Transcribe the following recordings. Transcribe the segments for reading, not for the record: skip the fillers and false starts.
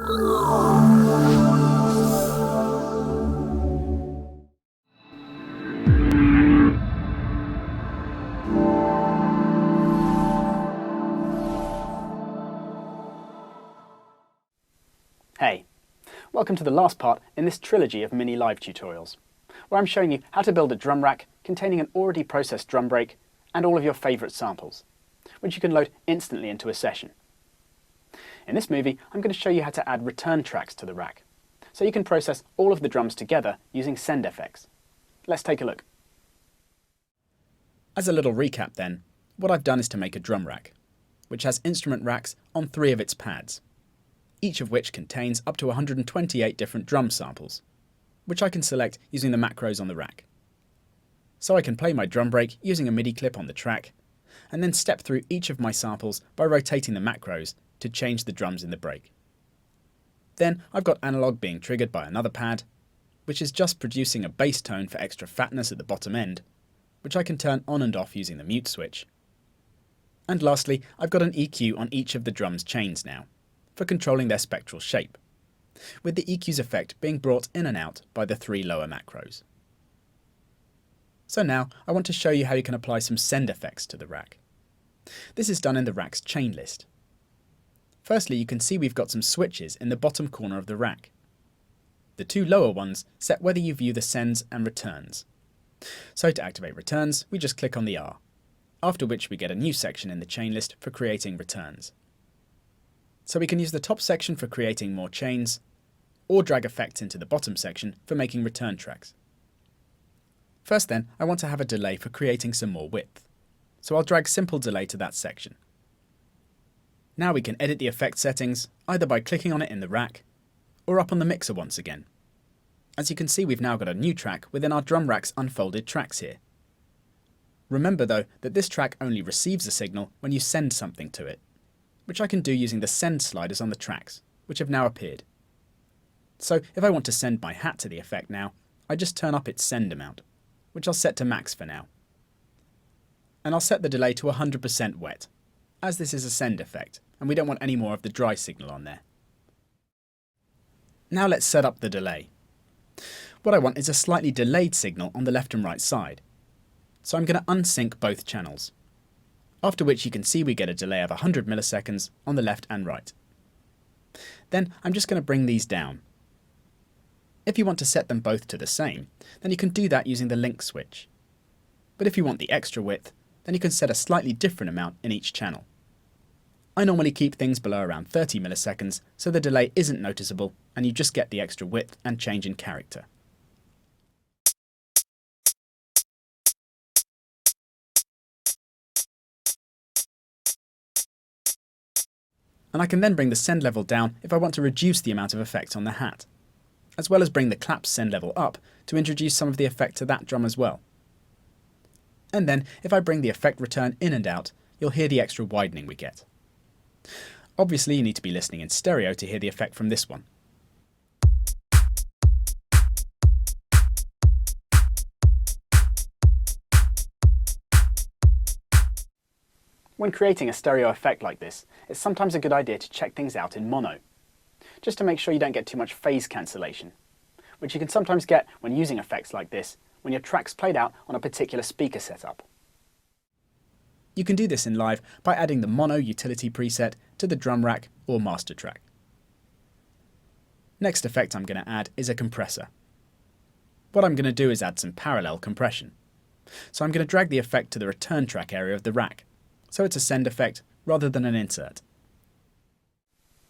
Hey, welcome to the last part in this trilogy of mini live tutorials, where I'm showing you how to build a drum rack containing an already processed drum break and all of your favourite samples, which you can load instantly into a session. In this movie, I'm going to show you how to add return tracks to the rack, so you can process all of the drums together using send effects. Let's take a look. As a little recap then, what I've done is to make a drum rack, which has instrument racks on 3 of its pads, each of which contains up to 128 different drum samples, which I can select using the macros on the rack. So I can play my drum break using a MIDI clip on the track, and then step through each of my samples by rotating the macros to change the drums in the break. Then I've got analog being triggered by another pad, which is just producing a bass tone for extra fatness at the bottom end, which I can turn on and off using the mute switch. And lastly, I've got an EQ on each of the drum's chains now, for controlling their spectral shape, with the EQ's effect being brought in and out by the 3 lower macros. So now I want to show you how you can apply some send effects to the rack. This is done in the rack's chain list. Firstly, you can see we've got some switches in the bottom corner of the rack. The 2 lower ones set whether you view the sends and returns. So to activate returns, we just click on the R, after which we get a new section in the chain list for creating returns. So we can use the top section for creating more chains, or drag effects into the bottom section for making return tracks. First then, I want to have a delay for creating some more width, so I'll drag simple delay to that section. Now we can edit the effect settings, either by clicking on it in the rack, or up on the mixer once again. As you can see, we've now got a new track within our drum rack's unfolded tracks here. Remember though, that this track only receives a signal when you send something to it, which I can do using the send sliders on the tracks, which have now appeared. So if I want to send my hat to the effect now, I just turn up its send amount, which I'll set to max for now. And I'll set the delay to 100% wet, as this is a send effect, and we don't want any more of the dry signal on there. Now let's set up the delay. What I want is a slightly delayed signal on the left and right side, so I'm going to unsync both channels, after which you can see we get a delay of 100 milliseconds on the left and right. Then I'm just going to bring these down. If you want to set them both to the same, then you can do that using the link switch. But if you want the extra width, then you can set a slightly different amount in each channel. I normally keep things below around 30 milliseconds, so the delay isn't noticeable and you just get the extra width and change in character. And I can then bring the send level down if I want to reduce the amount of effect on the hat, as well as bring the claps send level up to introduce some of the effect to that drum as well. And then if I bring the effect return in and out, you'll hear the extra widening we get. Obviously you need to be listening in stereo to hear the effect from this one. When creating a stereo effect like this, it's sometimes a good idea to check things out in mono, just to make sure you don't get too much phase cancellation, which you can sometimes get when using effects like this when your track's played out on a particular speaker setup. You can do this in live by adding the mono utility preset to the drum rack or master track. Next effect I'm going to add is a compressor. What I'm going to do is add some parallel compression. So I'm going to drag the effect to the return track area of the rack, so it's a send effect rather than an insert.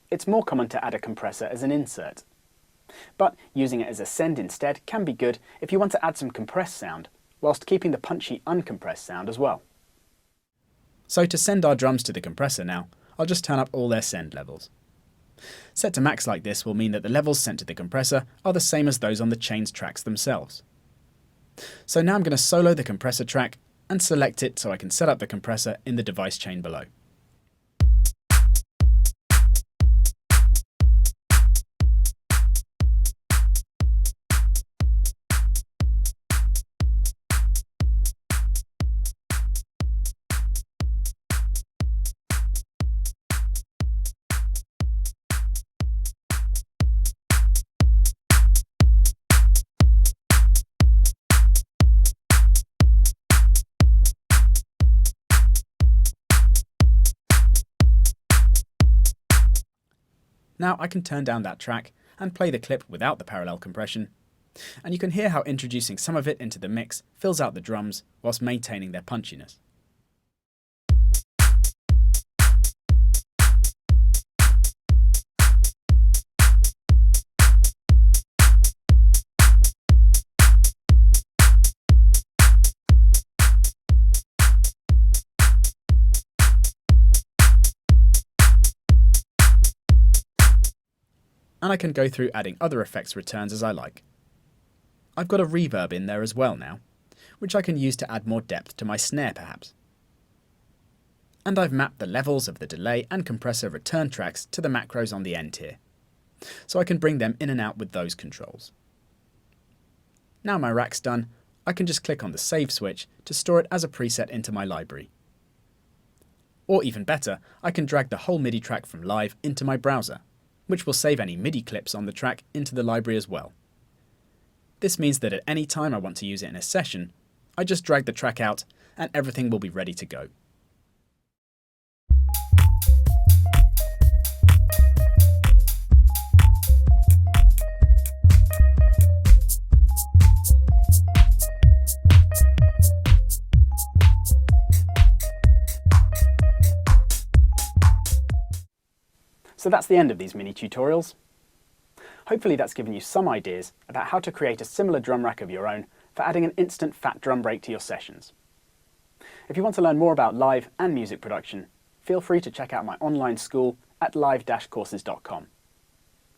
It's more common to add a compressor as an insert, but using it as a send instead can be good if you want to add some compressed sound, whilst keeping the punchy uncompressed sound as well. So to send our drums to the compressor now, I'll just turn up all their send levels. Set to max like this will mean that the levels sent to the compressor are the same as those on the chains tracks themselves. So now I'm going to solo the compressor track and select it so I can set up the compressor in the device chain below. Now I can turn down that track and play the clip without the parallel compression, and you can hear how introducing some of it into the mix fills out the drums whilst maintaining their punchiness. And I can go through adding other effects returns as I like. I've got a reverb in there as well now, which I can use to add more depth to my snare perhaps. And I've mapped the levels of the delay and compressor return tracks to the macros on the end here, so I can bring them in and out with those controls. Now my rack's done, I can just click on the save switch to store it as a preset into my library. Or even better, I can drag the whole MIDI track from Live into my browser, which will save any MIDI clips on the track into the library as well. This means that at any time I want to use it in a session, I just drag the track out and everything will be ready to go. So that's the end of these mini tutorials. Hopefully that's given you some ideas about how to create a similar drum rack of your own for adding an instant fat drum break to your sessions. If you want to learn more about live and music production, feel free to check out my online school at live-courses.com.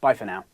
Bye for now.